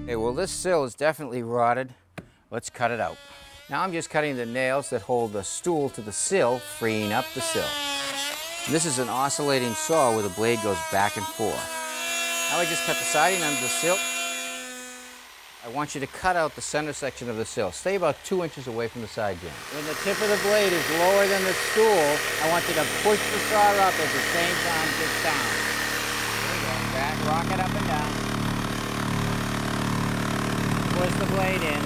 Okay, well, this sill is definitely rotted. Let's cut it out. Now I'm just cutting the nails that hold the stool to the sill, freeing up the sill. And this is an oscillating saw where the blade goes back and forth. Now I just cut the siding under the sill. I want you to cut out the center section of the sill. Stay about 2 inches away from the side jam. When the tip of the blade is lower than the stool, I want you to push the saw up at the same time just down. There we go. Back, rock it up and down. Push the blade in.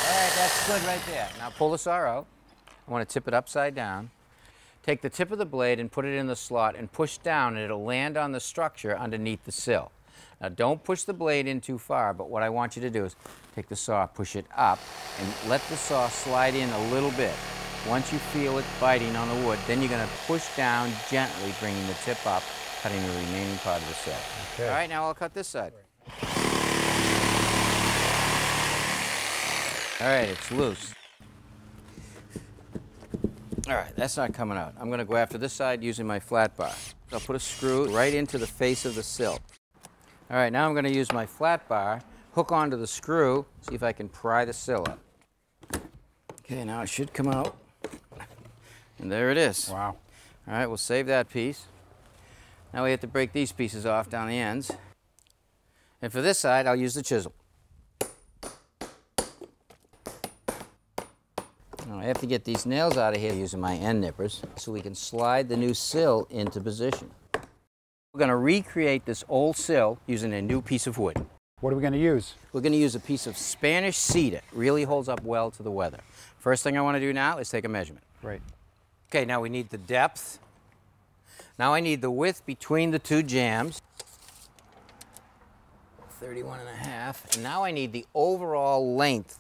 All right, that's good right there. Now pull the saw out. I want to tip it upside down. Take the tip of the blade and put it in the slot and push down, and it'll land on the structure underneath the sill. Now don't push the blade in too far, but what I want you to do is take the saw, push it up, and let the saw slide in a little bit. Once you feel it biting on the wood, then you're going to push down gently, bringing the tip up, cutting the remaining part of the sill. Okay. All right, now I'll cut this side. All right, it's loose. All right, that's not coming out. I'm going to go after this side using my flat bar. I'll put a screw right into the face of the sill. All right, now I'm going to use my flat bar, hook onto the screw, see if I can pry the sill up. Okay, now it should come out. And there it is. Wow. All right, we'll save that piece. Now we have to break these pieces off down the ends. And for this side, I'll use the chisel. Now I have to get these nails out of here using my end nippers so we can slide the new sill into position. We're going to recreate this old sill using a new piece of wood. What are we going to use? We're going to use a piece of Spanish cedar. It really holds up well to the weather. First thing I want to do now is take a measurement. Right. Okay, now we need the depth. Now I need the width between the two jambs. 31.5. And now I need the overall length.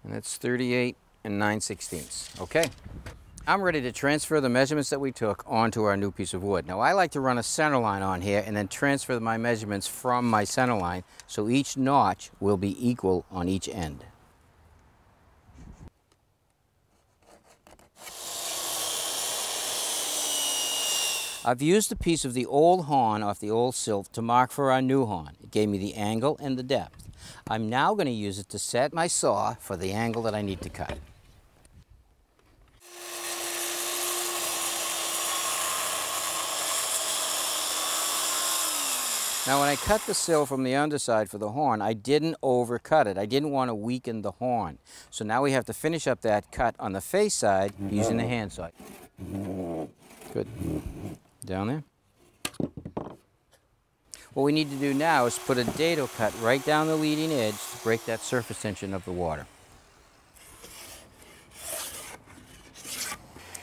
And that's 38 9/16. Okay. I'm ready to transfer the measurements that we took onto our new piece of wood. Now I like to run a center line on here and then transfer my measurements from my center line so each notch will be equal on each end. I've used a piece of the old horn off the old sill to mark for our new horn. It gave me the angle and the depth. I'm now going to use it to set my saw for the angle that I need to cut. Now when I cut the sill from the underside for the horn, I didn't overcut it. I didn't want to weaken the horn. So now we have to finish up that cut on the face side using the handsaw. Good. Down there. What we need to do now is put a dado cut right down the leading edge to break that surface tension of the water.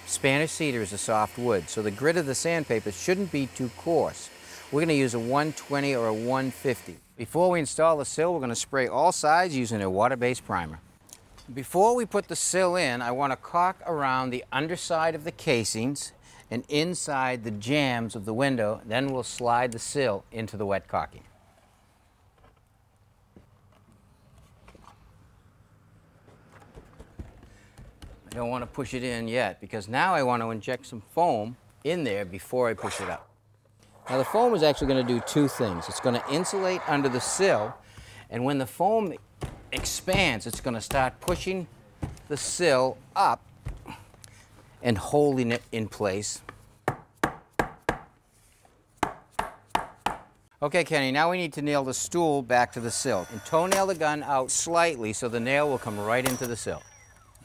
Spanish cedar is a soft wood, so the grit of the sandpaper shouldn't be too coarse. We're going to use a 120 or a 150. Before we install the sill, we're going to spray all sides using a water-based primer. Before we put the sill in, I want to caulk around the underside of the casings and inside the jambs of the window. Then we'll slide the sill into the wet caulking. I don't want to push it in yet because now I want to inject some foam in there before I push it up. Now the foam is actually going to do two things. It's going to insulate under the sill, and when the foam expands, it's going to start pushing the sill up and holding it in place. Okay, Kenny, now we need to nail the stool back to the sill and toenail the gun out slightly so the nail will come right into the sill.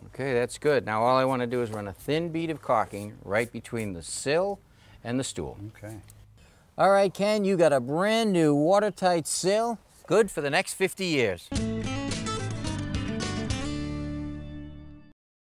Okay, that's good. Now all I want to do is run a thin bead of caulking right between the sill and the stool. Okay. All right, Ken, you got a brand new watertight sill, good for the next 50 years.